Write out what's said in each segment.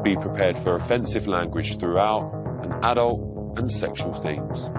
Be prepared for offensive language throughout and adult and sexual themes.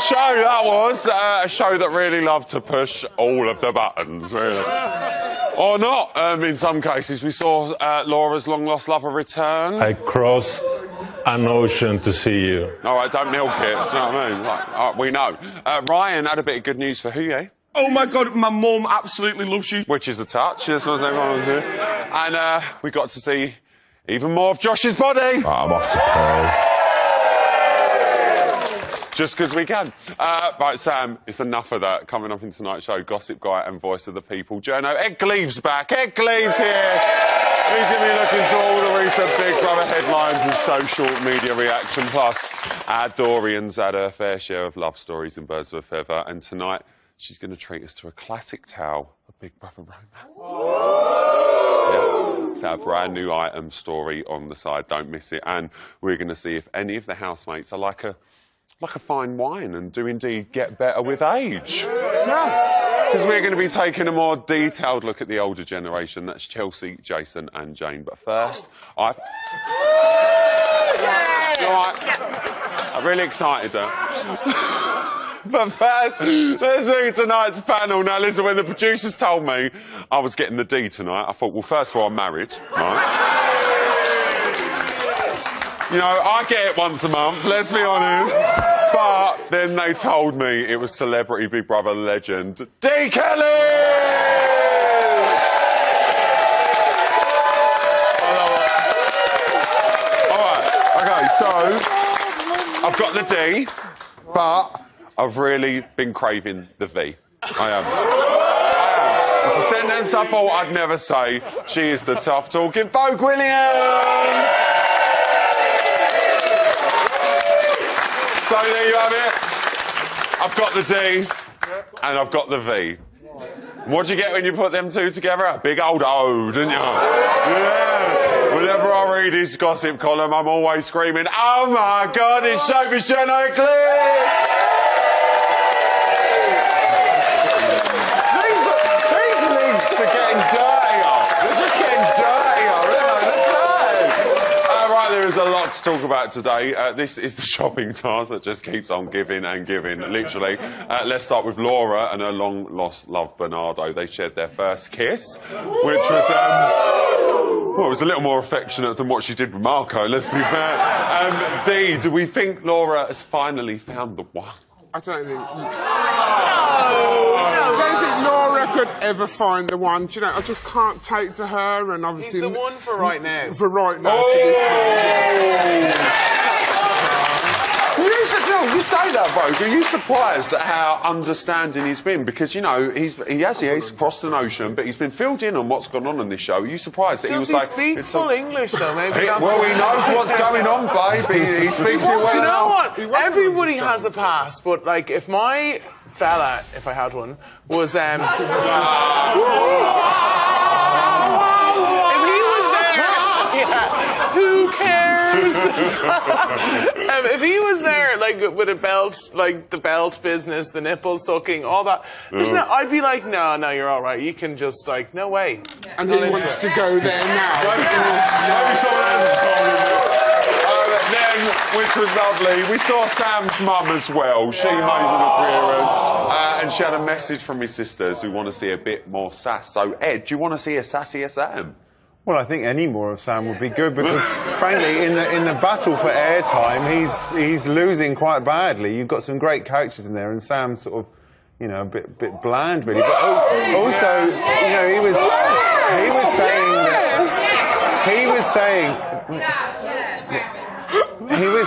Show that was a show that really loved to push all of the buttons, really. Or not. In some cases, we saw Laura's long-lost lover return. I crossed an ocean to see you. All right, don't milk it. Do you know what I mean? Like, we know. Ryan had a bit of good news for who, yeah? Oh, my God, my mum absolutely loves you. Which is a touch, that's what everyone was doing. And we got to see even more of Josh's body. Oh, I'm off to Perth. Just because we can. Right, Sam, it's enough of that. Coming up in tonight's show, Gossip Guy and Voice of the People. Journo, Ed Gleave's back. Ed Gleave's here. He's going to be looking to all the recent Big Brother headlines and social media reaction. Plus, our Dorian's had her fair share of love stories in Birds of a Feather. And tonight, she's going to treat us to a classic tale of Big Brother romance. Yeah, it's our brand new item story on the side. Don't miss it. And we're going to see if any of the housemates are like a fine wine and do indeed get better with age. Yeah. Because we're going to be taking a more detailed look at the older generation. That's Chelsea, Jason and Jane. But first, I'm really excited. But first, let's do tonight's panel. Now, listen, when the producers told me I was getting the D tonight, I thought, well, first of all, I'm married, right? You know, I get it once a month, let's be honest. But then they told me it was celebrity Big Brother legend, D. Kelly! All right, OK, so I've got the D, but I've really been craving the V. I am. It's a sentence I thought I'd never say. She is the tough-talking Vogue Williams! So there you have it. I've got the D and I've got the V. What do you get when you put them two together? A big old O, didn't you? Yeah. Whenever I read his gossip column, I'm always screaming, oh my God, it's Sophie Chernow Cliff! These leagues are getting dirtier. They're just getting dirtier, really. Right, there is a lot to talk about today. This is the shopping task that just keeps on giving and giving, literally. Let's start with Laura and her long-lost love, Bernardo. They shared their first kiss, which was, well, it was a little more affectionate than what she did with Marco, let's be fair. Dee, do we think Laura has finally found the one? I don't think... No. I don't think Laura could ever find the one. Do you know, I just can't take to her, and obviously... He's the one for right now. For right now. Oh! For this You say that, Vogue. Are you surprised at how understanding he's been? Because, you know, he's crossed an ocean, but he's been filled in on what's gone on in this show. Are you surprised that he was like... Does he speak full English, though? Maybe well, he knows what's going on, baby. He speaks it well. Do you know what? Everybody has a past, but, like, if my fella, if I had one, was, if he was there... Yeah, who cares? If he was there, like, with a belt, like the belt business, the nipple sucking, all that, I'd be like, no, you're all right. You can just, like, no way. And he wants to go there now. Maybe someone else told him. Then, which was lovely, we saw Sam's mum as well. She made an appearance. And she had a message from his sisters who want to see a bit more sass. So, Ed, do you want to see a sassier Sam? Well, I think any more of Sam would be good because, frankly, in the battle for airtime, he's losing quite badly. You've got some great characters in there, and Sam's sort of you know, a bit bland, really. But also, you know, he was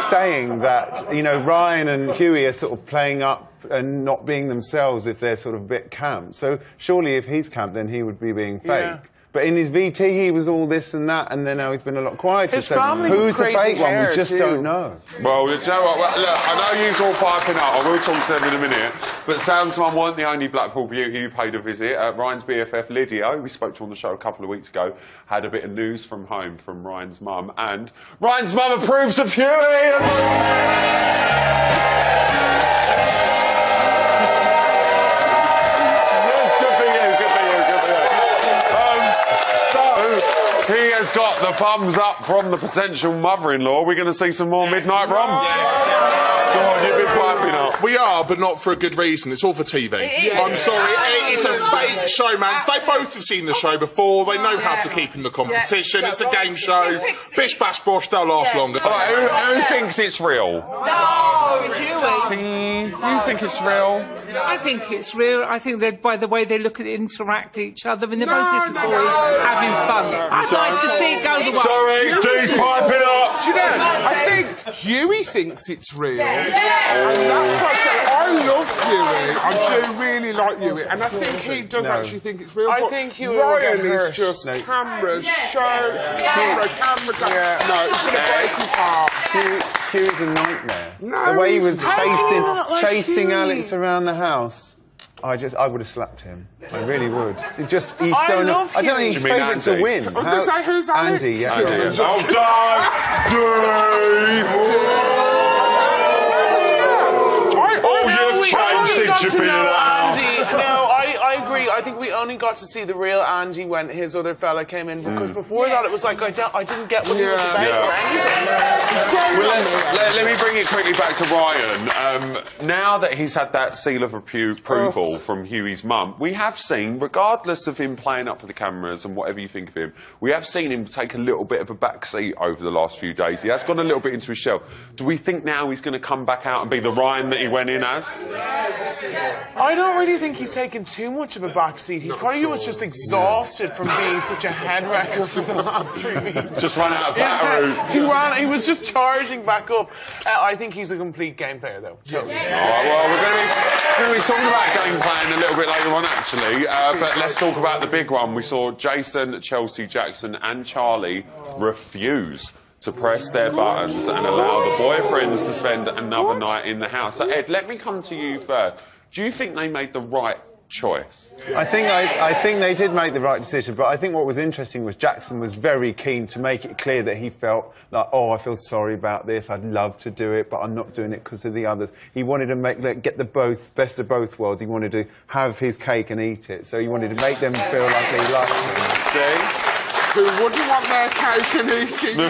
saying that, you know, Ryan and Huey are sort of playing up and not being themselves if they're sort of a bit camp. So surely if he's camp, then he would be being fake. Yeah. But in his VT, he was all this and that, and then now he's been a lot quieter. His So family who's the crazy fake one? hair We just too. don't know. Well, you know what? Well, look, I know you're all piping up. I will talk to them in a minute. But Sam's mum wasn't the only Blackpool beauty who paid a visit. Ryan's BFF Lydia, who we spoke to on the show a couple of weeks ago, had a bit of news from home from Ryan's mum. And Ryan's mum approves of Huey! He has got the thumbs up from the potential mother-in-law. We're going to see some more Midnight Romps. Go on, you've been piping up. We are, but not for a good reason. It's all for TV. I'm sorry, it's a fake show, man. They both have seen the show before. They know how to keep in the competition. It's a game show. Bish, bash, bosh, they'll last longer. All right, who thinks it's real? No, Huey. You think it's real? I think it's real. I think that by the way they look at it, interact with each other, and they're both little boys having fun. I'd like to see it go the way. Sorry, Dee's piping up. Do you know, I think Huey thinks it's real. And that's what I love Huey. I do really like Huey. And I think he does actually think it's real. I but think Huey will Ryan get is hurt. just No. camera, show, camera. No, it's going to break his heart. Hugh's a nightmare. No, the way he was how can you not like chasing Huey? Alex around the house. I would have slapped him. I really would. He's I so love I don't Huey. think he's You mean favourite to Andy? win. I was going to say, who's Alex? Andy, yeah. Well done, Dee. You've changed since you've been in the house. No, I agree. I think we only got to see the real Andy when his other fella came in, because before that it was like I didn't get what he was about or anything. Well, let me bring it quickly back to Ryan. Now that he's had that seal of approval from Huey's mum, we have seen, regardless of him playing up for the cameras and whatever you think of him, we have seen him take a little bit of a backseat over the last few days. He has gone a little bit into his shell. Do we think now he's going to come back out and be the Ryan that he went in as? I don't really think he's taken too much of a backseat. He probably was just exhausted from being such a head wrecker for the last 3 weeks. Just run out of battery. He was just charging back up. I think he's a complete game player, though. Totally. All right, well, we're going to be talking about game playing a little bit later on, actually. But let's talk about the big one. We saw Jason, Chelsea, Jackson and Charlie refuse to press their buttons and allow the boyfriends to spend another night in the house. So, Ed, let me come to you first. Do you think they made the right choice? I think they did make the right decision, but I think what was interesting was Jackson was very keen to make it clear that he felt like, oh, I feel sorry about this, I'd love to do it, but I'm not doing it because of the others. He wanted to get the best of both worlds. He wanted to have his cake and eat it, so he wanted to make them feel like they liked him. Who wouldn't want their cake and eating?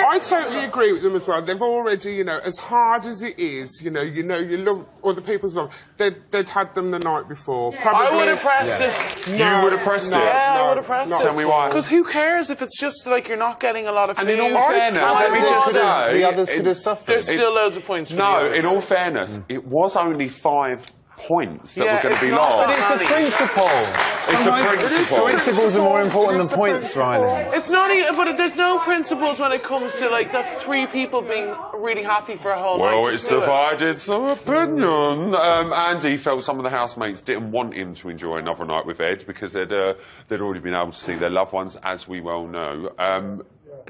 I totally agree with them as well. They've already, as hard as it is, you love other people's love. They'd had them the night before. Probably, I would have pressed it. You would have pressed it? Yeah, I would have pressed it. Tell me why. Because who cares if it's just like you're not getting a lot of food? And in all fairness, let me just say... The others could have suffered. There's still loads of points for No, the others. in all fairness, it was only 5 points that Yeah, were going to it's be not lost. But it's the principle. It's the principle. Principles are more important than points, Riley. It's not even, but there's no principles when it comes to, that's 3 people being really happy for a whole night. Well, Just it's do it. divided some opinion. Andy felt some of the housemates didn't want him to enjoy another night with Ed because they'd already been able to see their loved ones, as we well know. Do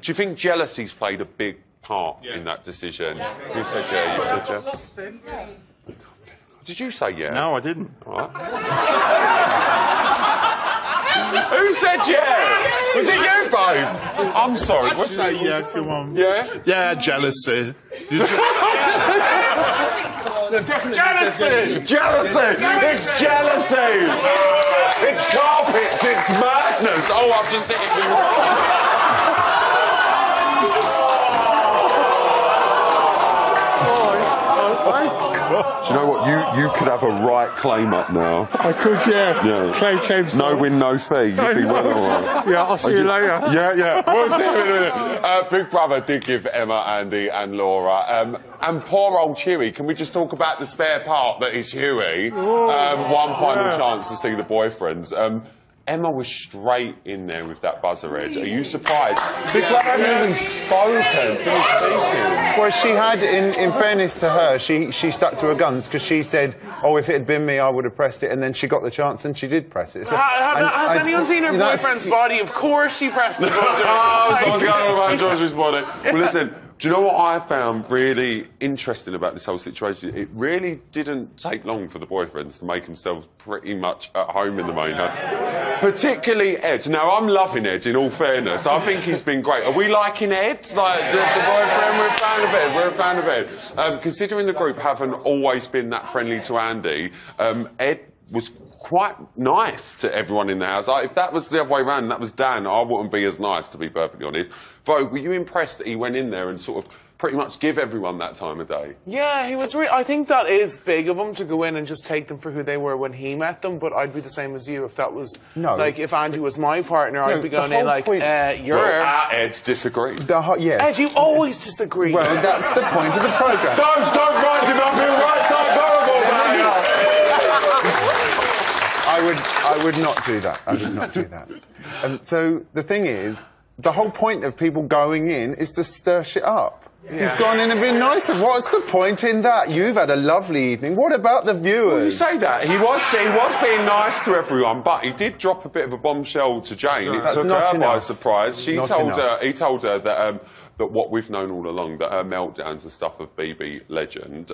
you think jealousy's played a big part in that decision? You said yeah, you said yeah. Did you say yeah? No, I didn't. What? Who said yeah? Was it you both? I'm sorry. I'd say yeah to your mum. Yeah? Yeah, jealousy. Jealousy! Jealousy! It's jealousy! It's carpets! It's madness! Oh, I've just hit it. Do you know what? You could have a right claim up now. I could, yeah. Yeah. Claim. No win, no fee. You'd be well alright. Yeah, I'll see you later. Yeah. We'll see you in a minute. Big Brother did give Emma, Andy and Laura. And poor old Huey, can we just talk about the spare part that is Huey? One final chance to see the boyfriends. Emma was straight in there with that buzzer edge. Are you surprised? Big Brother hadn't even spoken. Finished speaking. Well, she had, in fairness to her, she stuck to her guns because she said, oh, if it had been me, I would have pressed it, and then she got the chance and she did press it. So, has anyone seen her boyfriend's body? Of course she pressed the buzzer. Oh, someone's going on about George's body. Well, listen, do you know what I found really interesting about this whole situation? It really didn't take long for the boyfriends to make themselves pretty much at home in the main house. Particularly Ed. Now, I'm loving Ed, in all fairness. I think he's been great. Are we liking Ed? Like, the boyfriend, we're a fan of Ed. We're a fan of Ed. Considering the group haven't always been that friendly to Andy, Ed was quite nice to everyone in the house. If that was the other way around, that was Dan, I wouldn't be as nice, to be perfectly honest. Vogue, were you impressed that he went in there and sort of pretty much give everyone that time of day? Yeah, he was really... I think that is big of him to go in and just take them for who they were when he met them, but I'd be the same as you if that was... No. Like, if Andy was my partner, I'd be going in like, you're... Well, Ed disagreed. Yes. Ed, you always disagree. Well, that's the point of the programme. Don't write him up in right side I would not do that. I would not do that. So the thing is, the whole point of people going in is to stir shit up. Yeah. He's gone in and been nicer. What's the point in that? You've had a lovely evening. What about the viewers? Well, you say that. He was being nice to everyone, but he did drop a bit of a bombshell to Jane. It took her by surprise. He told her that that what we've known all along, that her meltdowns are stuff of BB legend.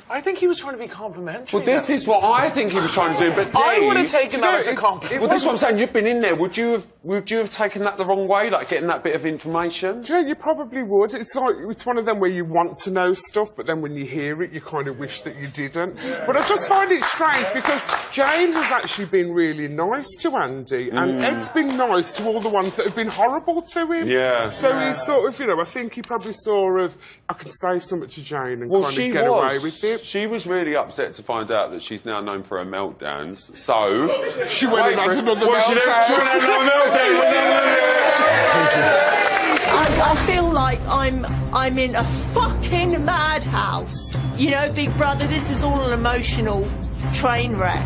I think he was trying to be complimentary. Well, this is what I think he was trying to do, but I would have taken that as a compliment. Well, this is what I'm saying. You've been in there. Would you have taken that the wrong way, like getting that bit of information? Do you know, you probably would. It's like, it's one of them where you want to know stuff, but then when you hear it, you kind of wish that you didn't. But I just find it strange because Jane has actually been really nice to Andy, and Ed's been nice to all the ones that have been horrible to him. Yeah. So he's sort of, you know, I think he probably saw I can say something to Jane and kind of get away with it. She was really upset to find out that she's now known for her meltdowns, so... She went and had another I feel like I'm in a fucking madhouse. You know, Big Brother, this is all an emotional train wreck.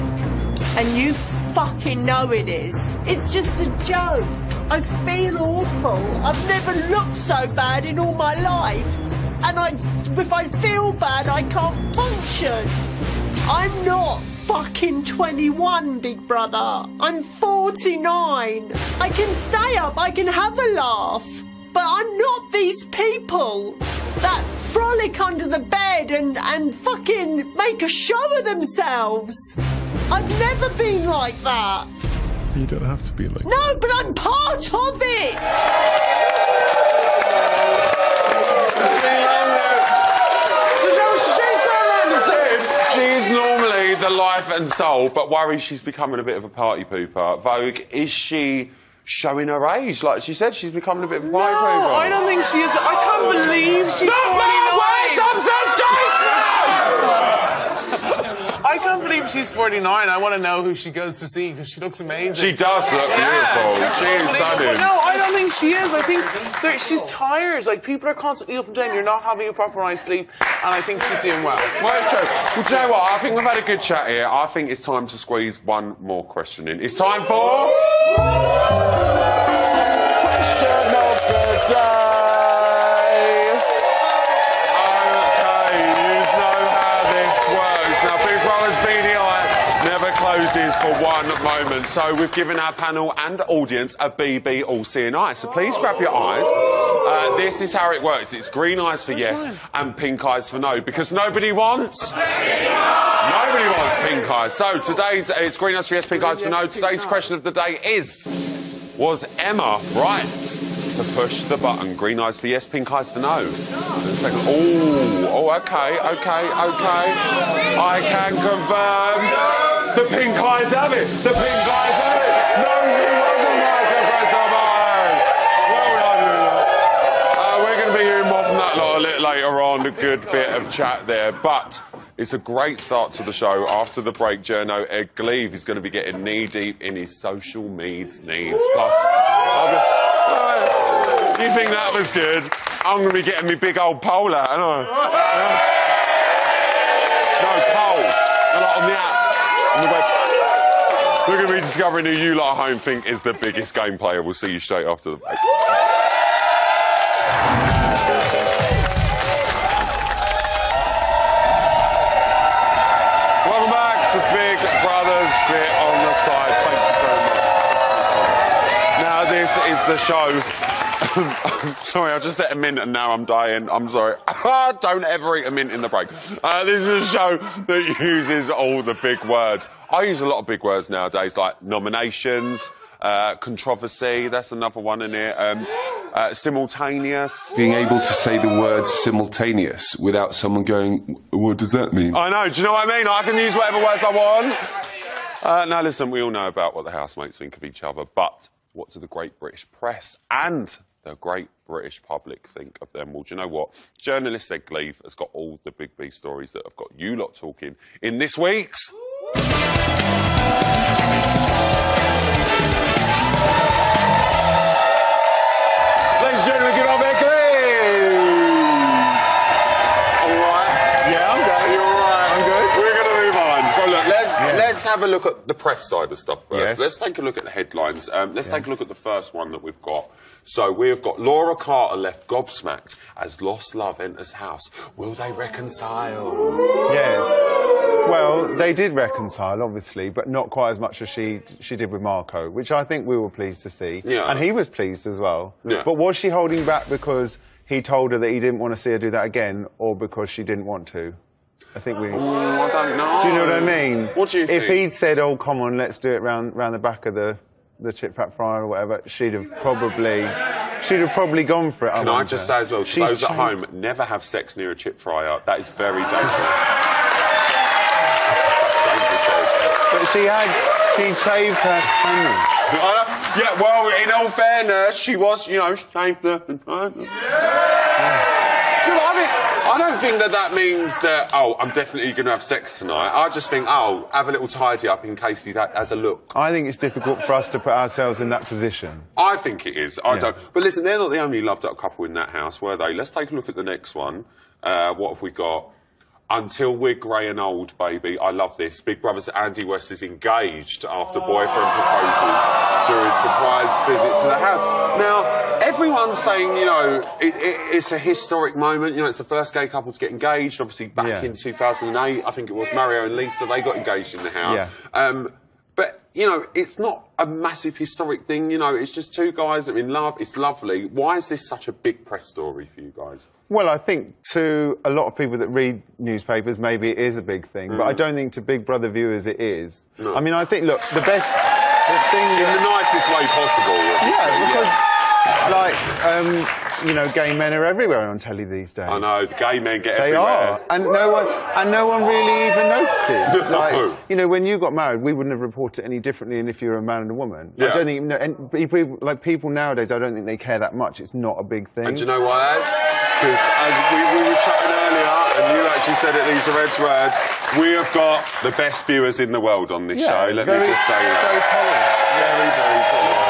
And you fucking know it is. It's just a joke. I feel awful. I've never looked so bad in all my life. And if I feel bad, I can't function. I'm not fucking 21, Big Brother. I'm 49. I can stay up, I can have a laugh. But I'm not these people that frolic under the bed and fucking make a show of themselves. I've never been like that. You don't have to be like that. No, but I'm part of it! She's normally the life and soul, but worries she's becoming a bit of a party pooper. Vogue, is she showing her age? Like she said, she's becoming a bit of a party pooper. No, I don't think she is. I can't believe she's 49. I can't believe she's 49. I want to know who she goes to see because she looks amazing. She does look beautiful. She is stunning. No, I don't think she is. I think she's tired. Like, people are constantly up and down. You're not having a proper night's sleep. And I think she's doing well. Well, it's true. Well, do you know what? I think we've had a good chat here. I think it's time to squeeze one more question in. It's time for... Question of the day. Closes for one moment. So we've given our panel and audience a BB all-seeing eye. So please grab your eyes. This is how it works. It's green eyes for yes and pink eyes for no, because nobody wants... Nobody wants pink eyes. So it's green eyes for yes, pink eyes for no. Today's question of the day is, was Emma right to push the button? Green eyes for yes, pink eyes for no. Okay. I can confirm... The pink eyes have it! The pink eyes have it! No, she wasn't right to press the button! Well done, we're going to be hearing more from that lot a little later on. A good bit of chat there. But It's a great start to the show. After the break, Journo Ed Gleave is going to be getting knee-deep in his social needs. Plus, you think that was good? I'm going to be getting me big old pole out, aren't I? No, pole. Like on the app. On the web. We're going to be discovering who you lot at home think is the biggest game player. We'll see you straight after the break. Welcome back to Big Brother's Bit on the Side. Thank you very much. Now, this is the show. Sorry, I just ate a mint and now I'm dying. I'm sorry. Don't ever eat a mint in the break. This is a show that uses all the big words. I use a lot of big words nowadays, like nominations, controversy, that's another one in here, simultaneous. Being able to say the word simultaneous without someone going, what does that mean? I know, do you know what I mean? I can use whatever words I want. Now listen, we all know about what the housemates think of each other, but what do the great British press and the great British public think of them? Well, do you know what? Journalist Ed Gleave has got all the big B stories that have got you lot talking in this week's... Ladies and gentlemen, get on Ed Gleave! All right? Yeah, I'm good. You're all right? I'm good. We're going to move on. So look, let's have a look at the press side of stuff first. Yes. Let's take a look at the headlines. Let's take a look at the first one that we've got. So we've got Laura Carter left gobsmacked as lost love enters house. Will they reconcile? Yes. Well, they did reconcile, obviously, but not quite as much as she did with Marco, which I think we were pleased to see. Yeah. And he was pleased as well. Yeah. But was she holding back because he told her that he didn't want to see her do that again, or because she didn't want to? I think we... I don't know. Do you know what I mean? What do you think? If he'd said, oh, come on, let's do it round the back of the chip fat fryer or whatever, she'd have probably gone for it. Can I just say as well, to those at home, never have sex near a chip fryer. That is very dangerous. But she shaved her tummy. Yeah, well, in all fairness, she was, shaved her. I don't think that means that, oh, I'm definitely going to have sex tonight. I just think, oh, have a little tidy up in case he has a look. I think it's difficult for us to put ourselves in that position. I think it is. I don't. But listen, they're not the only loved-up couple in that house, were they? Let's take a look at the next one. What have we got? Until we're grey and old, baby. I love this. Big Brother's Andy West is engaged after boyfriend proposes during surprise visit to the house. Now, everyone's saying, it's a historic moment. It's the first gay couple to get engaged. Obviously, back in 2008, I think it was Mario and Lisa, they got engaged in the house. Yeah. But, it's not a massive historic thing. It's just two guys that are in love. It's lovely. Why is this such a big press story for you guys? Well, I think to a lot of people that read newspapers, maybe it is a big thing. But I don't think to Big Brother viewers it is. No. I mean, I think, look, the thing... In the nicest way possible. gay men are everywhere on telly these days. I know, the gay men get They everywhere. are, and no one really even notices. When you got married, we wouldn't have reported it any differently than if you were a man and a woman. Yeah. I don't think, and people nowadays, I don't think they care that much. It's not a big thing. And do you know why? Because as we were chatting earlier, and you actually said it, these are Ed's words, we have got the best viewers in the world on this show. Let me just say that. Very tolerant. Very, very tolerant.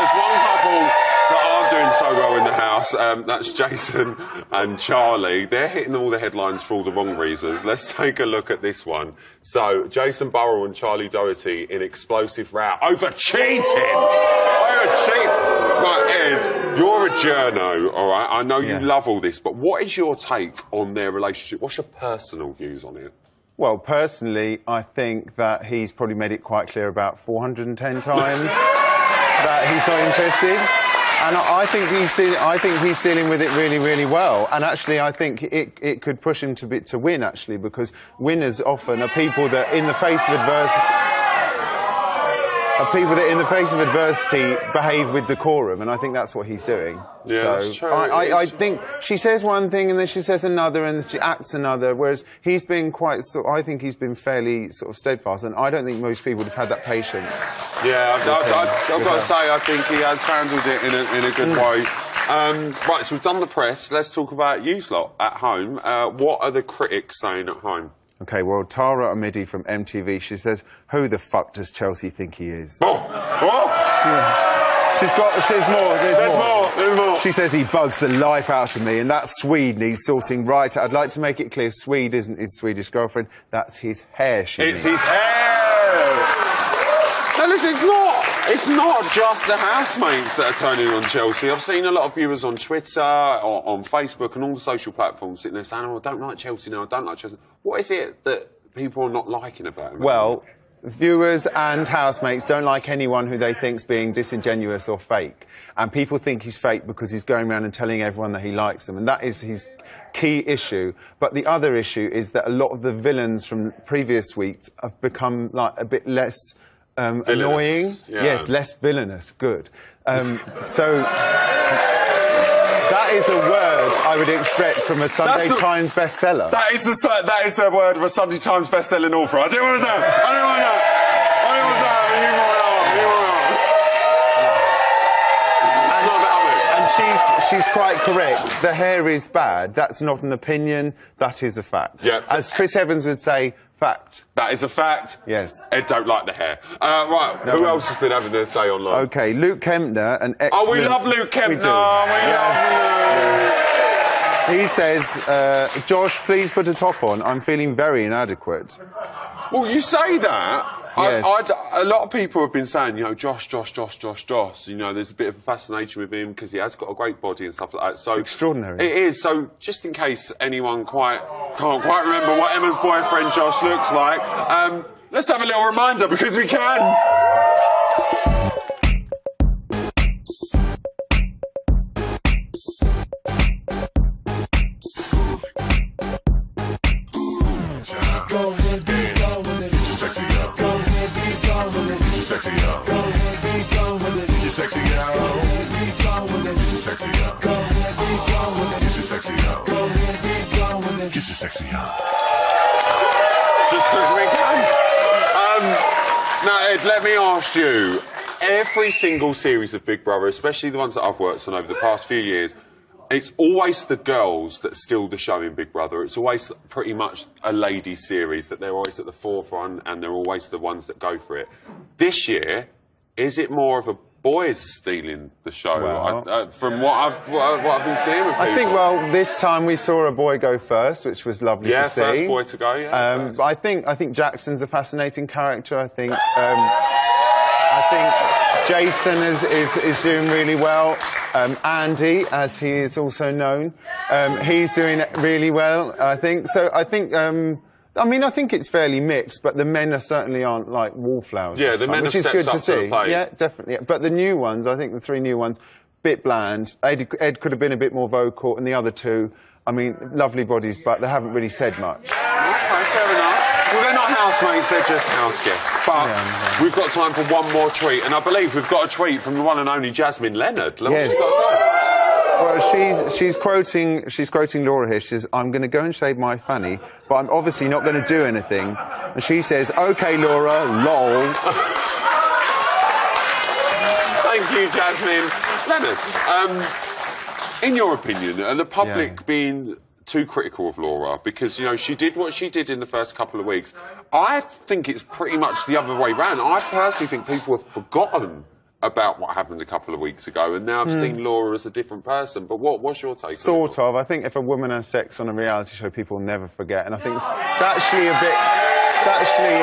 There's one couple that aren't doing so well in the house. That's Jason and Charlie. They're hitting all the headlines for all the wrong reasons. Let's take a look at this one. So, Jason Burrell and Charlie Doherty in explosive row over cheating. Right, Ed, you're a journo, all right? I know you love all this, but what is your take on their relationship? What's your personal views on it? Well, personally, I think that he's probably made it quite clear about 410 times that he's not interested. And I think he's dealing with it really, really well. And actually, I think it could push him to win, actually, because winners often are people that, in the face of adversity, behave with decorum, and I think that's what he's doing. Yeah, so that's true. I think she says one thing and then she says another and she acts another, whereas he's been I think he's been fairly sort of steadfast, and I don't think most people would have had that patience. Yeah, I've got to say, I think he has handled it in a good way. Right, so we've done the press. Let's talk about you lot at home. What are the critics saying at home? Okay, well, Tara Amidi from MTV, she says, who the fuck does Chelsea think he is? Oh! What? There's more. There's more. She says he bugs the life out of me, and that Swede needs sorting right out. I'd like to make it clear, Swede isn't his Swedish girlfriend, that's his hair, It's his hair! Now listen, it's not just the housemates that are turning on Chelsea. I've seen a lot of viewers on Twitter, or on Facebook, and all the social platforms sitting there saying, oh, I don't like Chelsea now, I don't like Chelsea. What is it that people are not liking about him? Well, viewers and housemates don't like anyone who they think's being disingenuous or fake. And people think he's fake because he's going around and telling everyone that he likes them, and that is his key issue. But the other issue is that a lot of the villains from previous weeks have become like a bit less annoying. Yeah. Yes, less villainous. Good. So that is a word I would expect from a Sunday Times bestseller. That is a word of a Sunday Times best-selling author. I didn't want to do it. She's quite correct. The hair is bad. That's not an opinion. That is a fact. Yeah. As Chris Evans would say, fact. That is a fact. Yes. Ed don't like the hair. Right, who else has been having their say online? Okay, Luke Kempner, an excellent... Oh, we love Luke Kempner. We do. love Luke. He says, Josh, please put a top on. I'm feeling very inadequate. Well, you say that. Yes. A lot of people have been saying, you know, Josh. You know, there's a bit of a fascination with him because he has got a great body and stuff like that. So it's extraordinary. It is. So just in case anyone can't quite remember what Emma's boyfriend Josh looks like, let's have a little reminder because we can. Go ahead, be gone with it. Get your sexy up. Go ahead, be gone with it. Get your sexy up. Go ahead, be gone with it. Get your sexy up. Go ahead, be gone with it. Get your sexy up. Go ahead, be gone with it. Get your sexy up. Go ahead, be gone with it. Get your sexy up. Just because we can. Now, Ed, let me ask you. Every single series of Big Brother, especially the ones that I've worked on over the past few years, it's always the girls that steal the show in Big Brother. It's always pretty much a lady series, that they're always at the forefront and they're always the ones that go for it. This year, is it more of a boys stealing the show? Well, from what I've been seeing with people. I think, well, this time we saw a boy go first, which was lovely to see. Yeah, first boy to go, yeah. But I think Jackson's a fascinating character. I think Jason is doing really well. Andy, as he is also known, he's doing really well, I think. So I think, I think it's fairly mixed, but the men aren't like wallflowers. Yeah, the men which have is good stepped to up to the see. plate. Yeah, definitely. But the new ones, I think the three new ones, bit bland. Ed could have been a bit more vocal, and the other two, I mean, lovely bodies, but they haven't really said much. Okay, fair enough. Well, they're not housemates, they're just house guests. But we've got time for one more tweet, and I believe we've got a tweet from the one and only Jasmine Leonard. Yes. Well, she's quoting Laura here. She says, "I'm going to go and shave my fanny, but I'm obviously not going to do anything." And she says, "Okay, Laura, lol." Thank you, Jasmine Leonard. In your opinion, are the public being too critical of Laura? Because, you know, she did what she did in the first couple of weeks. I think it's pretty much the other way round. I personally think people have forgotten about what happened a couple of weeks ago, and now I've seen Laura as a different person. But what's your take on it? Sort of. I think if a woman has sex on a reality show, people will never forget. And I think it's actually a bit... It's actually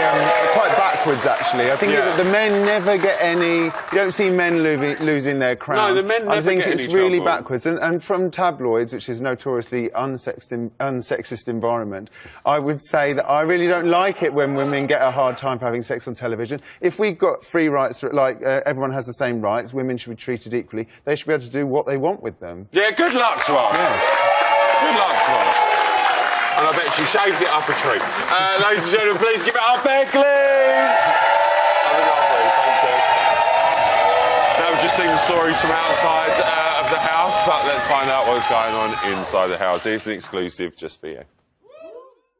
quite backwards, actually. I think the men never get any... You don't see men losing their crown. No, the men never I think get it's any really trouble. backwards. And from tabloids, which is notoriously unsexist environment, I would say that I really don't like it when women get a hard time for having sex on television. If we've got free rights, like everyone has the same rights, women should be treated equally. They should be able to do what they want with them. Yeah, good luck to her. Yes. Good luck to her. And I bet she shaved it up a tree. Ladies and gentlemen, please give it up, Beckley! Now we've just seen the stories from outside of the house, but let's find out what's going on inside the house. Here's an exclusive just for you.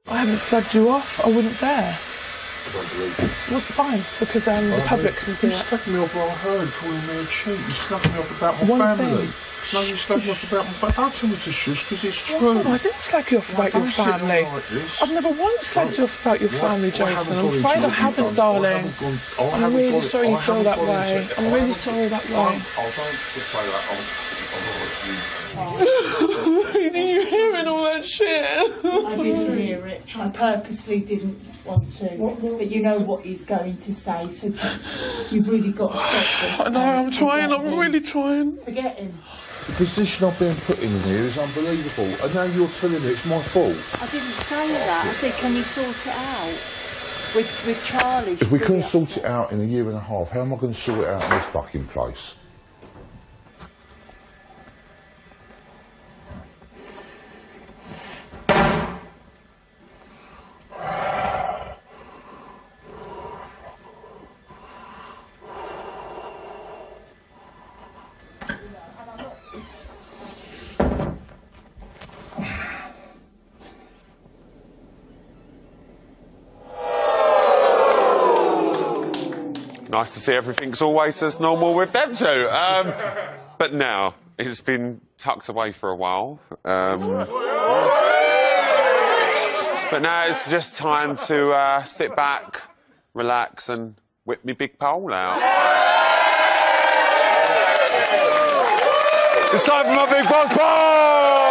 I haven't slugged you off. I wouldn't dare. I don't believe it. Well, fine, because the public can see You it. slugged me off what I heard, calling me a cheat. You slugged me off about my One family. thing. No, you're slagging off about my family. Don't tell me to shush, because it's true. I didn't slag you off about your don't sit there family. like this. I've never once slagged you off about your family, Well, I Jason. haven't I'm gone into afraid I it. haven't, darling. I'm really sorry you feel that way. I'm really sorry that way. I don't just say that. Are you hearing all that shit? I didn't hear it. I purposely didn't want to. But you know what he's going to say, so you've really got to stop this. I know, I'm trying. I'm really trying. Forget him. The position I've been put in here is unbelievable. And now you're telling me it's my fault. I didn't say that. I said, can you sort it out with Charlie? If we couldn't sort it out in a year and a half, how am I going to sort it out in this fucking place? Nice to see everything's always as normal with them two. But now, it's been tucked away for a while. But now it's just time to sit back, relax and whip me big pole out. It's time for my big boss poll!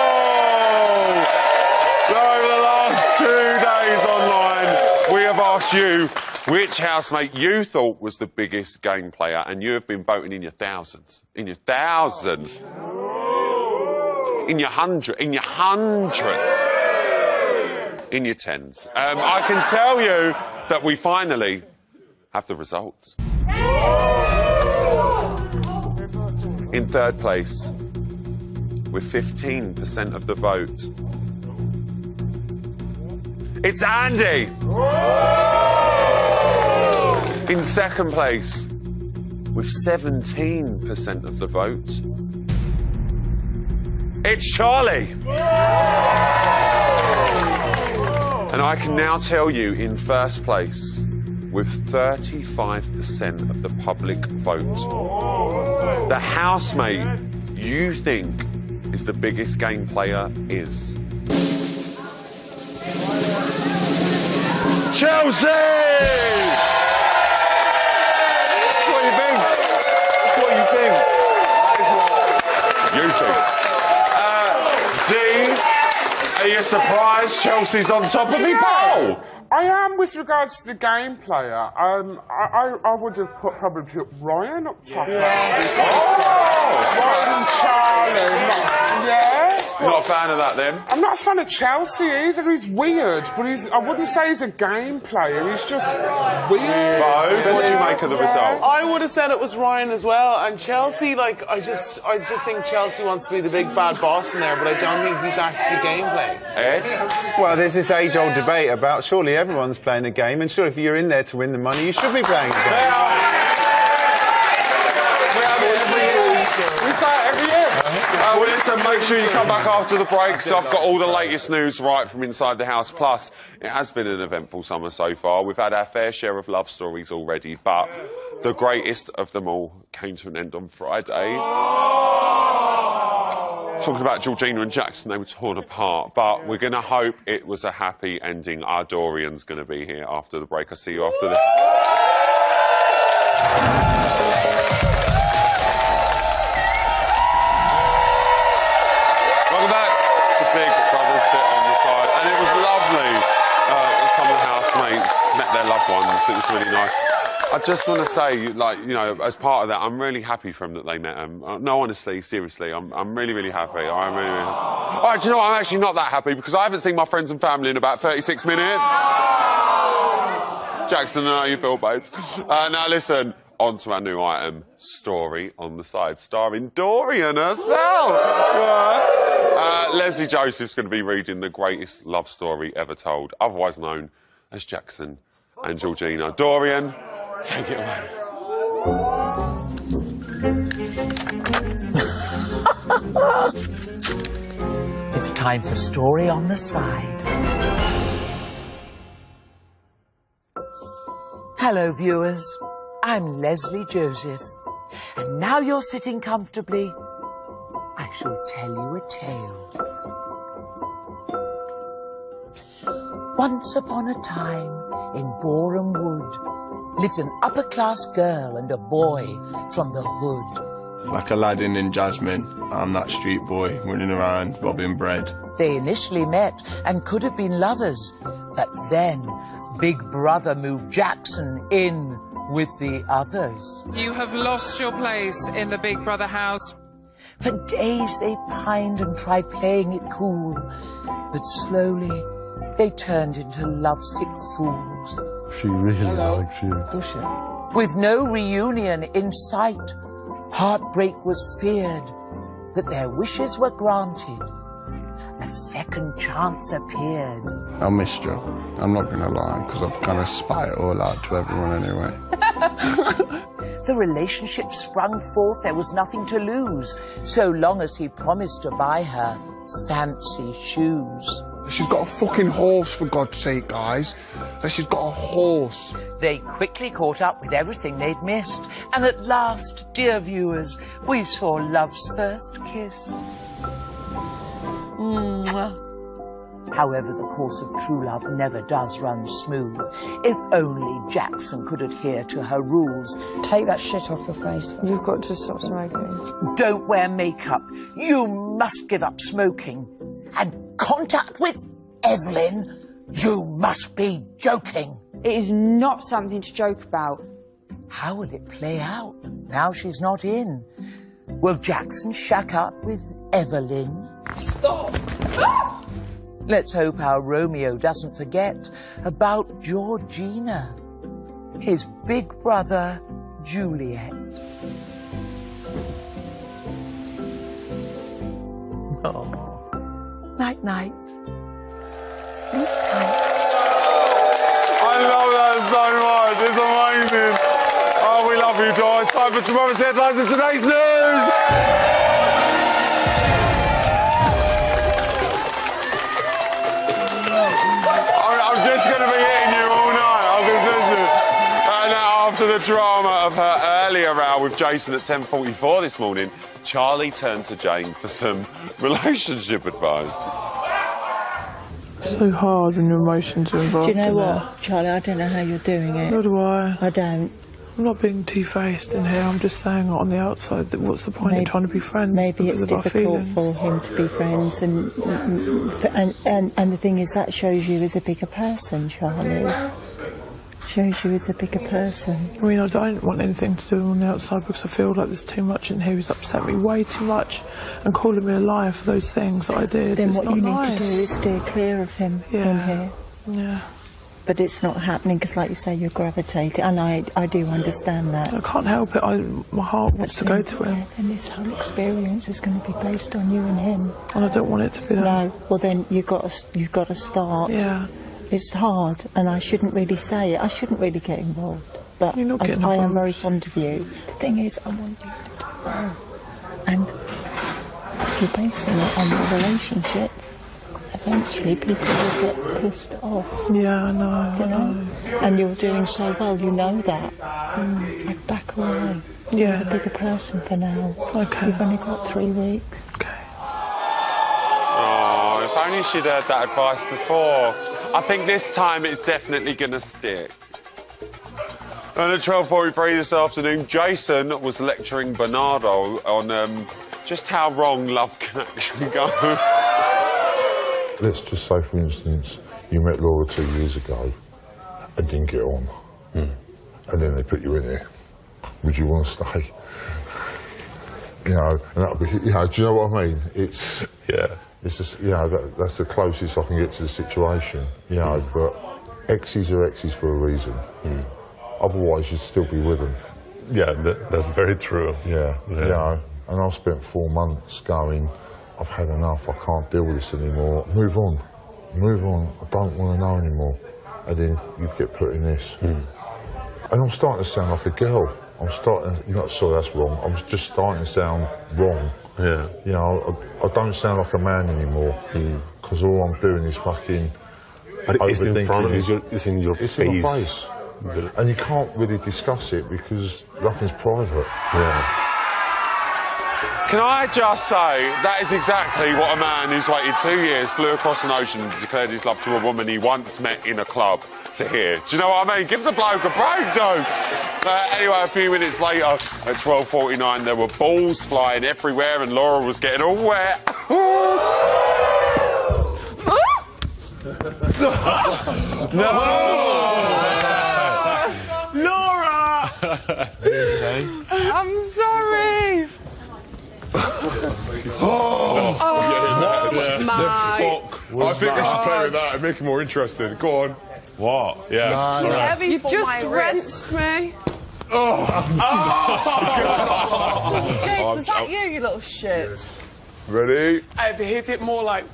So over the last 2 days online, we have asked you which housemate you thought was the biggest game player, and you have been voting in your thousands. In your thousands. In your hundred. In your hundred. In your tens. I can tell you that we finally have the results. In third place, with 15% of the vote, it's Andy! In second place, with 17% of the vote, it's Charlie. And I can now tell you, in first place, with 35% of the public vote, the housemate you think is the biggest game player is Chelsea! That's what you think. That's what you think. It's what you think. Dean, are you surprised Chelsea's on top of the poll? I am with regards to the game player. I would have probably put Ryan up top. Ryan and Charlie. You're not a fan of that then? I'm not a fan of Chelsea either. He's weird, but I wouldn't say he's a game player. He's just weird. Bo, what do you make of the result? I would have said it was Ryan as well, and Chelsea, like, I just think Chelsea wants to be the big bad boss in there, but I don't think he's actually game playing. Ed? Well, there's this age-old debate about surely everyone's playing a game, and sure, if you're in there to win the money, you should be playing a game. We say it every year. Well, listen, make sure you come back after the break, so I've got all the latest news right from inside the house. Plus, it has been an eventful summer so far. We've had our fair share of love stories already, but the greatest of them all came to an end on Friday. Talking about Georgina and Jackson, they were torn apart, but we're going to hope it was a happy ending. Our Dorian's going to be here after the break. I'll see you after this. Welcome back to Big Brother's bit on the side, and it was lovely. Some of the housemates met their loved ones. It was really nice. I just want to say, like, you know, as part of that, I'm really happy for them that they met them. No, honestly, seriously, I'm really, really happy. I'm really, really happy. Oh, do you know what? I'm actually not that happy because I haven't seen my friends and family in about 36 minutes. Jackson, how you feel, babes? Now, listen, on to our new item, Story on the Side, starring Dorian herself. Leslie Joseph's going to be reading the greatest love story ever told, otherwise known as Jackson and Georgina. Dorian, take it away. It's time for Story on the Side. Hello, viewers. I'm Leslie Joseph. And now you're sitting comfortably, I will tell you a tale. Once upon a time, in Boreham Wood, lived an upper-class girl and a boy from the hood. Like Aladdin and Jasmine, I'm that street boy running around robbing bread. They initially met and could have been lovers, but then Big Brother moved Jackson in with the others. You have lost your place in the Big Brother house. For days they pined and tried playing it cool, but slowly they turned into lovesick fools. She really likes you. Does she? With no reunion in sight, heartbreak was feared, but their wishes were granted. A second chance appeared. I missed you. I'm not going to lie, because I've kind of spat it all out to everyone anyway. The relationship sprung forth, there was nothing to lose, so long as he promised to buy her fancy shoes. She's got a fucking horse, for God's sake, guys. She's got a horse. They quickly caught up with everything they'd missed, and at last, dear viewers, we saw love's first kiss. Mwah. However, the course of true love never does run smooth. If only Jackson could adhere to her rules. Take that shit off your face. You've got to stop smoking. Don't wear makeup. You must give up smoking. And contact with Evelyn. You must be joking. It is not something to joke about. How will it play out now she's not in? Will Jackson shack up with Evelyn? Stop! Let's hope our Romeo doesn't forget about Georgina, his big brother, Juliet. Oh. Night-night. Sleep tight. I love that so much. It's amazing. Oh, we love you, guys. Time for tomorrow's headlines and today's news. I'm just going to be hitting you all night. After the drama of her earlier row with Jason at 10:44 this morning, Charlie turned to Jane for some relationship advice. So hard when your emotions are involved. Do you know in what, it. Charlie? I don't know how you're doing it. Nor do I. I don't. I'm not being two-faced in here. I'm just saying on the outside that what's the point of trying to be friends? Maybe it's because of our difficult feelings? for him to be friends, and the thing is that shows you as a bigger person, Charlie. Shows you as a bigger person. I mean, I don't want anything to do on the outside because I feel like there's too much in here. He's upset me way too much and calling me a liar for those things that I did. Then it's what not you nice. need to do is steer clear of him in here. Yeah. But it's not happening because, like you say, you're gravitating, and I do understand that. I can't help it. My heart wants to go to him. And this whole experience is going to be based on you and him. And I don't want it to be that. No. Well, then you've got to start. Yeah. It's hard, and I shouldn't really say it. I shouldn't really get involved. But You're not getting I am involved. very fond of you. The thing is, I want you to do well. And if you're basing it on the relationship, eventually people will get pissed off. Yeah, I know. You know? And you're doing so well, you know that. Like, back away. Yeah. You're a bigger person for now. Okay. You've only got 3 weeks. Okay. Oh, if only she'd heard that advice before. I think this time it's definitely going to stick. And at 12:43 this afternoon, Jason was lecturing Bernardo on just how wrong love can actually go. Let's just say, for instance, you met Laura 2 years ago and didn't get on. And then they put you in there. Would you want to stay? You know, and that'll be, you know, do you know what I mean? It's just, you know, that's the closest I can get to the situation, you know, but exes are exes for a reason. Otherwise, you'd still be with them. Yeah, that's very true. Yeah, you know, and I spent 4 months going, I've had enough, I can't deal with this anymore. Move on, I don't want to know anymore. And then you get put in this. And I'm starting to sound like a girl. I'm starting, you know, sorry, that's wrong. I'm just starting to sound wrong. Yeah. You know, I don't sound like a man anymore. Because all I'm doing is fucking But it's in front of you, it's in your it's face. in my face. And you can't really discuss it because nothing's private. Yeah. Can I just say, that is exactly what a man who's waited 2 years, flew across an ocean and declared his love to a woman he once met in a club to hear. Do you know what I mean? Give the bloke a break, dude. Anyway, a few minutes later, at 12:49, there were balls flying everywhere and Laura was getting all wet. No! Laura! I'm sorry. The fuck I think we should play with that and make it more interesting. Go on. What? Yes. All right. You've just drenched me. Jace, was that you little shit? Ready? I've hit it more like,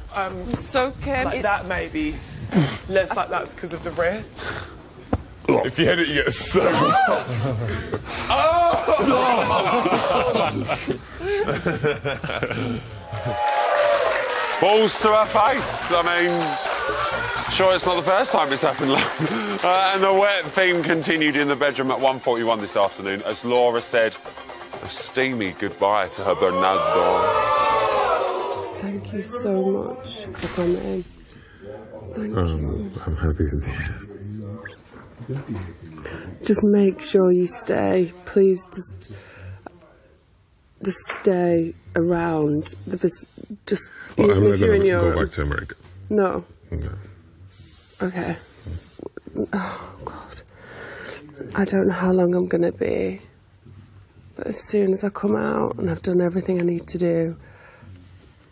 soaking. like that maybe. Less like that's because of the wrist. If you hit it, you get so. Balls to her face. I mean, sure, it's not the first time it's happened. And the wet theme continued in the bedroom at 1:41 this afternoon as Laura said a steamy goodbye to her Bernardo. Thank you so much for coming. Thank you. I'm happy with you. Just make sure you stay. Please, just stay around. Just Well, I'm even not if you're in going to your go back to America. No. No. Okay. Oh God. I don't know how long I'm gonna be, but as soon as I come out and I've done everything I need to do,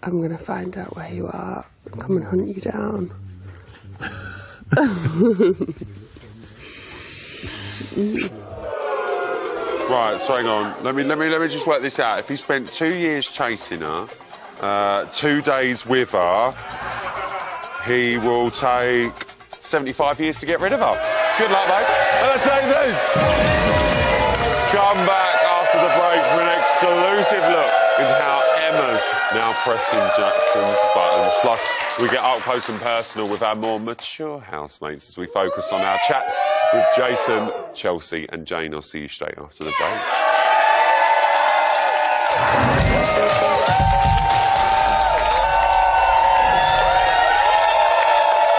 I'm gonna find out where you are and come and hunt you down. Right, so hang on. Let me just work this out. If he spent 2 years chasing her, 2 days with her, he will take 75 years to get rid of her. Good luck, mate. Let's take this. Come back after the break for an exclusive look into how Emma's now pressing Jackson's buttons. Plus, we get up close and personal with our more mature housemates as we focus on our chats with Jason, Chelsea and Jane. I'll see you straight after the break.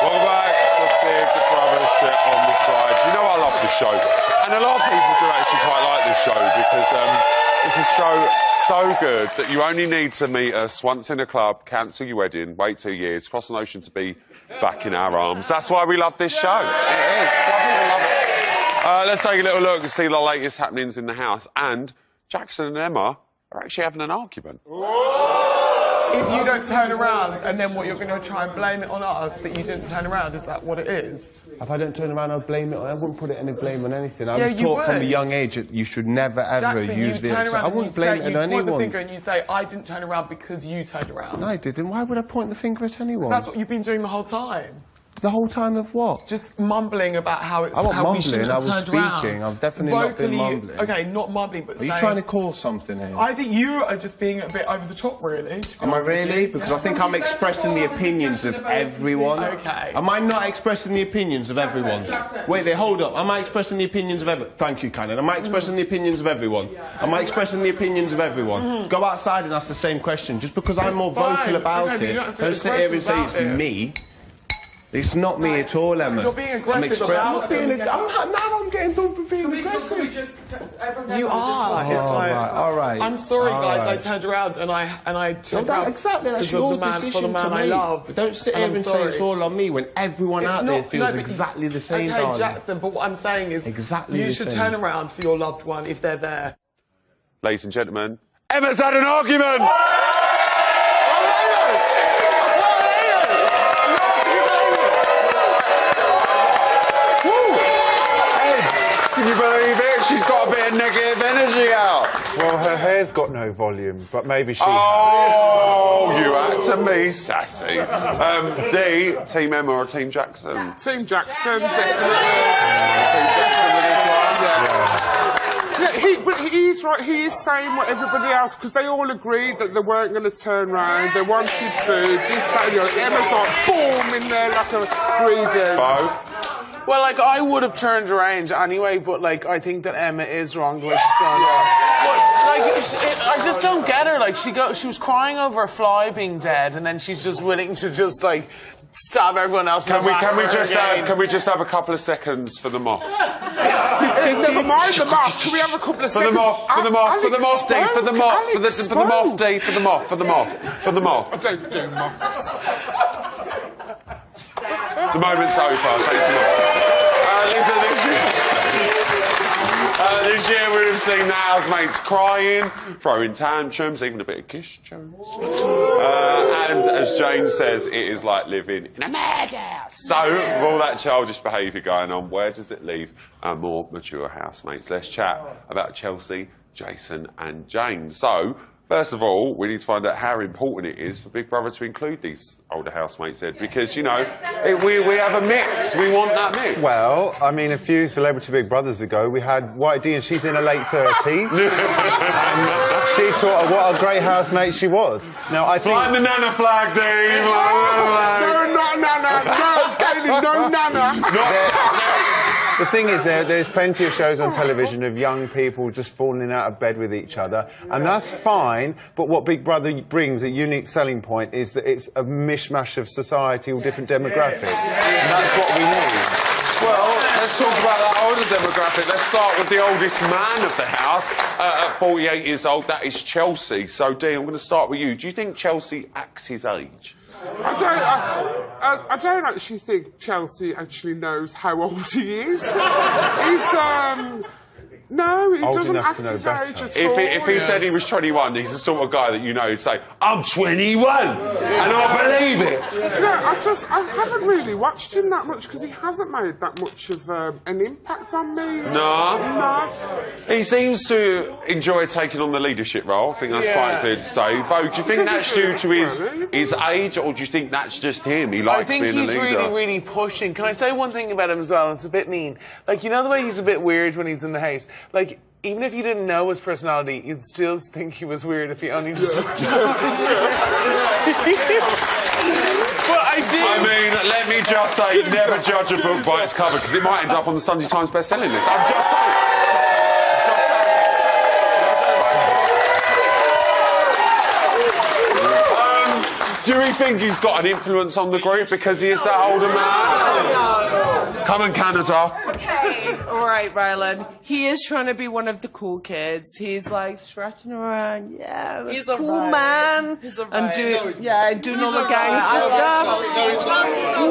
Welcome back. The big brother shit on the side. You know I love this show. And a lot of people do actually quite like this show because it's a show so good that you only need to meet us once in a club, cancel your wedding, wait 2 years, cross an ocean to be back in our arms. That's why we love this show. It is. Why people love it. Let's take a little look and see the latest happenings in the house. And Jackson and Emma are actually having an argument. If you don't turn around and then what, you're going to try and blame it on us that you didn't turn around, is that what it is? If I don't turn around, I'll blame it. I wouldn't put any blame on anything. I Yeah, was you taught from a would. young age that you should never ever Jackson, use you the. turn around I and wouldn't you blame say, it on you point the anyone. finger and you say, I didn't turn around because you turned around. No, I didn't. Why would I point the finger at anyone? That's what you've been doing the whole time. The whole time of what? Just mumbling about how it's I wasn't how we mumbling, shouldn't I have was turned speaking. around. I've definitely not been Vocally, mumbling. Okay, not mumbling, but Are you saying, trying to call something here? I think you are just being a bit over the top, really. to be Am I honest with really? you. Because I think I'm expressing the opinions of everyone. Okay. Am I not expressing the opinions of everyone? Wait there, hold up. Am I expressing the opinions of everyone? Thank you, Cannon. Am I expressing the opinions of everyone? Am I expressing the opinions of everyone? Go outside and ask the same question. Just because I'm more fine. vocal about Okay, but you it, don't have to don't be sit here and say it's aggressive about me. It's not me at all, Emma. You're being aggressive I'm about being it. now I'm getting done for being aggressive. You are. It's like, all right. I'm sorry, all guys. right. I turned around and I took Well, out exactly, that's because of your the man, decision for the man to I make. love. Don't sit And here I'm and say sorry. it's all on me when everyone It's out there not- feels no, but- exactly the same, Okay, darling. Jackson, but what I'm saying is Exactly you the should same. turn around for your loved one if they're there. Ladies and gentlemen, Emma's had an argument! Can you believe it? She's got a bit of negative energy out. Well, her hair's got no volume, but maybe she Oh, you had to be sassy. D, Team Emma or Team Jackson? Team Jackson, definitely. Team Jackson with this one, yeah. But he's right, he is saying what everybody else, because they all agreed that they weren't going to turn round, they wanted food, this, that, and the other. Emma's like, boom, in there like a greedy. Bo? Well, like, I would have turned around anyway, but, like, I think that Emma is wrong the way she's going on. But, like, I just don't get her. Like, she was crying over a fly being dead, and then she's just willing to just, like, stab everyone else in the back. Can we just have a couple of seconds for the moth? Never mind the moth. Can we have a couple of seconds? For the moth, Dee, for the moth. I don't do moths. The moment's over. Thank you. This year we've seen the housemates crying, throwing tantrums, even a bit of kiss, Jones. And as Jane says, it is like living in a madhouse. So, with all that childish behaviour going on, where does it leave our more mature housemates? Let's chat about Chelsea, Jason and Jane. So, first of all, we need to find out how important it is for Big Brother to include these older housemates, Ed, because, you know, we have a mix. We want that mix. Well, I mean, a few Celebrity Big Brothers ago, we had White D, and she's in her late 30s. And she taught her what a great housemate she was. Now, I think... Fly the Nana flag, Dave! No, Nana! The thing is, there's plenty of shows on television of young people just falling out of bed with each other, and that's fine, but what Big Brother brings, a unique selling point, is that it's a mishmash of society, all different demographics, and that's what we need. Well, let's talk about that older demographic. Let's start with the oldest man of the house, at 48 years old, that is Chelsea. So, Dee, I'm going to start with you. Do you think Chelsea acts his age? I don't actually think Chelsea actually knows how old he is. No, he doesn't act his age at all. If he said he was 21, he's the sort of guy that you know would say, I'm 21, and I believe it. Do you know, I haven't really watched him that much because he hasn't made that much of an impact on me. No. He seems to enjoy taking on the leadership role. I think that's quite clear to say. Vogue, do you think that's due to his age, or do you think that's just him? He likes being a leader. I think he's really, really pushing. Can I say one thing about him as well? It's a bit mean. Like, you know the way he's a bit weird when he's in the house? Like, even if you didn't know his personality, you'd still think he was weird if he only just looked I mean, let me just say, never judge a book by its cover, because it might end up on the Sunday Times best-selling list. I'm just saying. Do we think he's got an influence on the group because he is that older man? Come on, Canada. Okay, all right, Rylan. He is trying to be one of the cool kids. He's like strutting around, he's a cool man, and doing all the gangster stuff.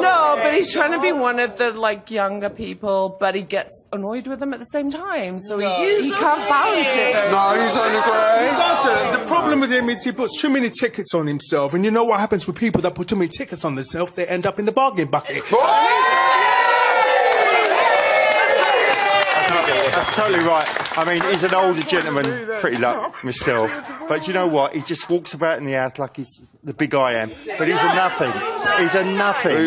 No, but he's trying to be one of the like younger people, but he gets annoyed with them at the same time, so he can't balance it. No, he's only great. The problem with him is he puts too many tickets on himself, and you know what happens with people that put too many tickets on themselves? They end up in the bargain bucket. That's totally right. I mean, he's an older gentleman, pretty like myself. But you know what? He just walks about in the house like he's the big I am. But he's a nothing. He's a nothing.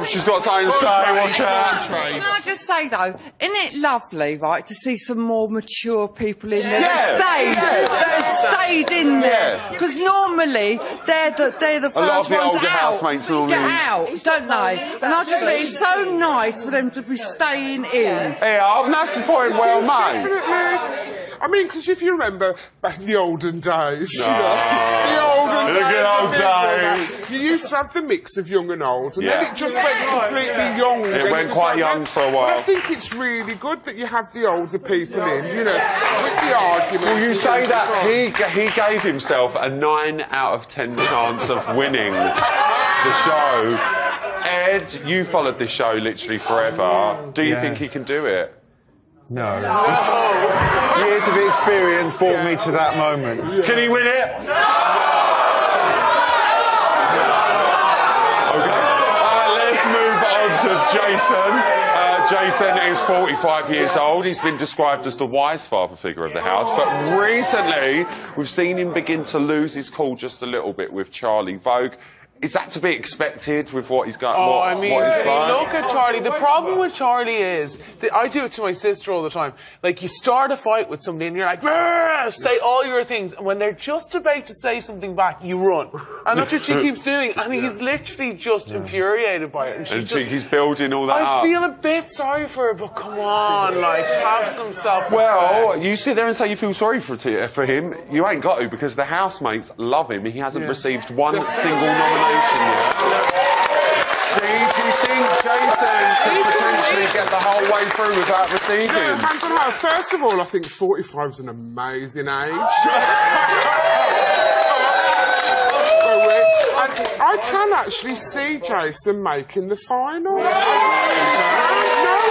She's got something to say. Watch out. Can I just say, though, isn't it lovely, right, to see some more mature people in there that stayed in there? Because normally they're the first ones out. Get out, don't they? And I just think it's so nice for them to be staying in. Yeah, that's the point well made. Definitely. I mean, because if you remember back in the olden days, you know, the good old days. You used to have the mix of young and old, and then it just went completely young. It went quite young for a while. But I think it's really good that you have the older people in, you know, with the arguments. Well, you say that he gave himself a 9 out of 10 chance of winning the show. Ed, you followed this show literally forever. Do you think he can do it? No. Years of experience brought me to that moment. Can he win it? Okay. Let's move on to Jason. Jason is 45 years old. He's been described as the wise father figure of the house, but recently we've seen him begin to lose his cool just a little bit with Charlie. Vogue, is that to be expected with what he's got? Oh, what, I mean, what he's like? look at Charlie. The problem with Charlie is that I do it to my sister all the time. Like, you start a fight with somebody and you're like, say all your things, and when they're just about to say something back, you run. And that's what she keeps doing, and he's literally just infuriated by it. And he's building all that I up. feel a bit sorry for her, but come on, like, have some self-respect. Well, you sit there and say you feel sorry for him. You ain't got to, because the housemates love him. He hasn't received one single nomination yet. Do you think Jason could potentially get the whole way through without receiving? Yeah, hands on heart. First of all, I think 45 is an amazing age. And I can actually see Jason making the final. I can.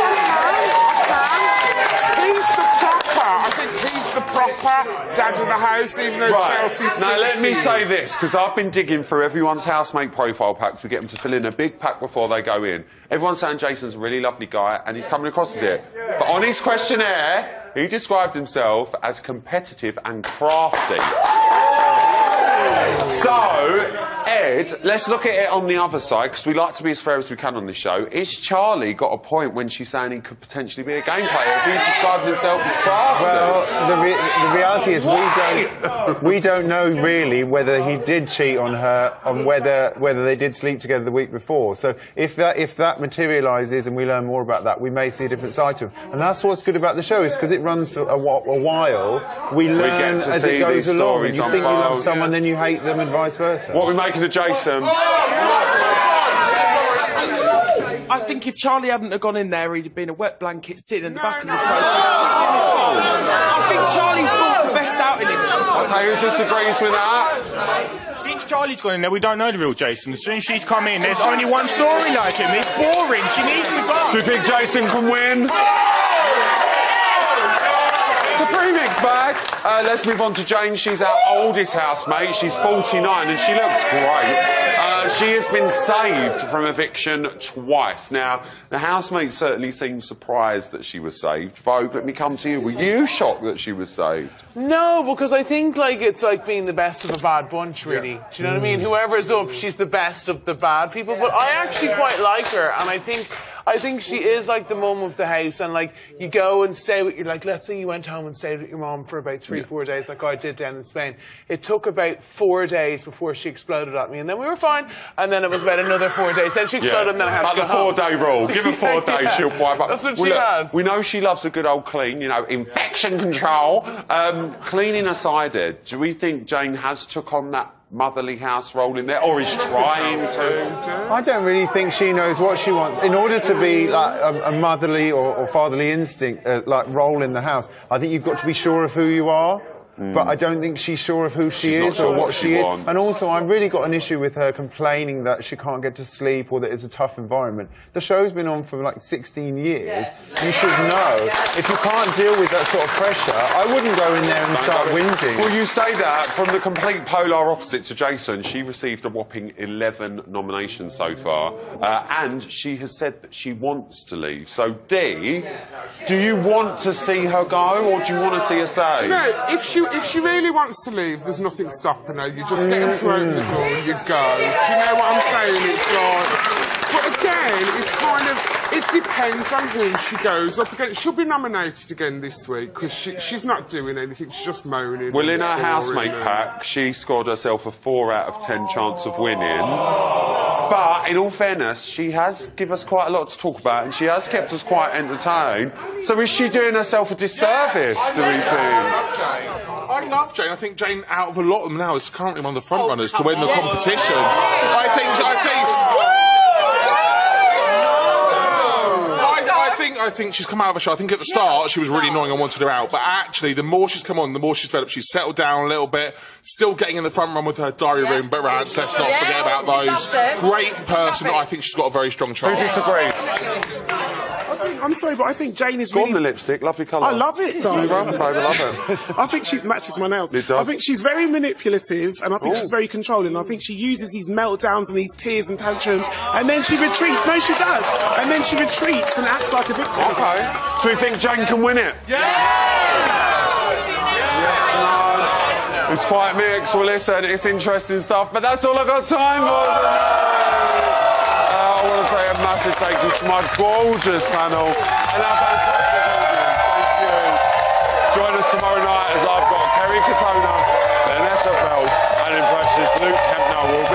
He's the proper. I think he's the proper dad of the house, even though Chelsea. Now let me say this, because I've been digging through everyone's housemate profile packs. We get them to fill in a big pack before they go in. Everyone's saying Jason's a really lovely guy, and he's coming across as it. But on his questionnaire, he described himself as competitive and crafty. So, Ed, let's look at it on the other side, because we like to be as fair as we can on this show. Is Charlie got a point when she's saying he could potentially be a game player if he's describing himself as crafty? Well, the reality is we don't know really whether he did cheat on her, on whether they did sleep together the week before. So if that materialises and we learn more about that, we may see a different side to him. And that's what's good about the show, is because it runs for a while. We learn as it goes along. And you think you love someone, then you hate them, and vice versa. What are we making of Jason? I think if Charlie hadn't have gone in there, he'd have been a wet blanket sitting in the back of the sofa. I think Charlie's brought the best out in him sometimes. Okay, who disagrees with that? Since Charlie's gone in there, we don't know the real Jason. As soon as she's come in, there's only one story like him. It's boring. She needs to go. Do you think Jason can win? The premix bag. Let's move on to Jane. She's our oldest housemate. She's 49 and she looks great. She has been saved from eviction twice. Now, the housemates certainly seemed surprised that she was saved. Vogue, let me come to you. Were you shocked that she was saved? No, because I think it's like being the best of a bad bunch, really. Do you know what I mean? Whoever's up, she's the best of the bad people. But I actually quite like her, and I think she is like the mum of the house, and like you go and stay with your, like, let's say you went home and stayed with your mum for about 3-4 days, like I did down in Spain. It took about 4 days before she exploded at me, and then we were fine. And then it was about another 4 days. Then she exploded, and then I had to go home. The 4-day rule. Give her 4 days, she'll wipe up. That's what she has. We know she loves a good old clean, you know, infection control. Cleaning aside, Ed, do we think Jane has took on that motherly house role in there, or is trying to? I don't really think she knows what she wants. In order to be like a motherly or fatherly instinct, like role in the house, I think you've got to be sure of who you are. But I don't think she's sure of who she is or what she is. And also, I've really got an issue with her complaining that she can't get to sleep or that it's a tough environment. The show's been on for like 16 years. You should know. If you can't deal with that sort of pressure, I wouldn't go in there and start whinging. Well, you say that from the complete polar opposite to Jason. She received a whopping 11 nominations so far. And she has said that she wants to leave. So, Dee, do you want to see her go, or do you want to see her stay? Do you know, if she really wants to leave, there's nothing stopping her. You just get her to open the door and you go. Do you know what I'm saying? It's like... But again, it's kind of... It depends on who she goes up against. She'll be nominated again this week, because she's not doing anything. She's just moaning. Well, in her housemate pack, she scored herself a 4 out of 10 chance of winning. But, in all fairness, she has given us quite a lot to talk about, and she has kept us quite entertained. So is she doing herself a disservice, do we think? I love Jane. I think Jane, out of a lot of them now, is currently one of the front runners to win the competition. I think she's come out of a show. I think at the start she was really annoying and wanted her out, but actually the more she's come on, the more she's developed. She's settled down a little bit, still getting in the front run with her diary room, but rants. Let's not forget about those. Great person. I think she's got a very strong chance. Who disagrees? I'm sorry, but I think Jane is Go really... on, the lipstick, lovely colour. I love it, darling. I love it. I think she matches my nails. It does. I think she's very manipulative, and I think she's very controlling. I think she uses these meltdowns and these tears and tantrums, and then she retreats. No, she does. And then she retreats and acts like a victim. Okay. Do we think Jane can win it? Yeah! Yes, no. Who It's quite mixed. Well, listen, it's interesting stuff, but that's all I've got time for today. I want to say a massive thank you to my gorgeous panel and our fantastic audience. Thank you. Join us tomorrow night as I've got Kerry Katona, Vanessa Bell, and impressionist Luke Kempner will be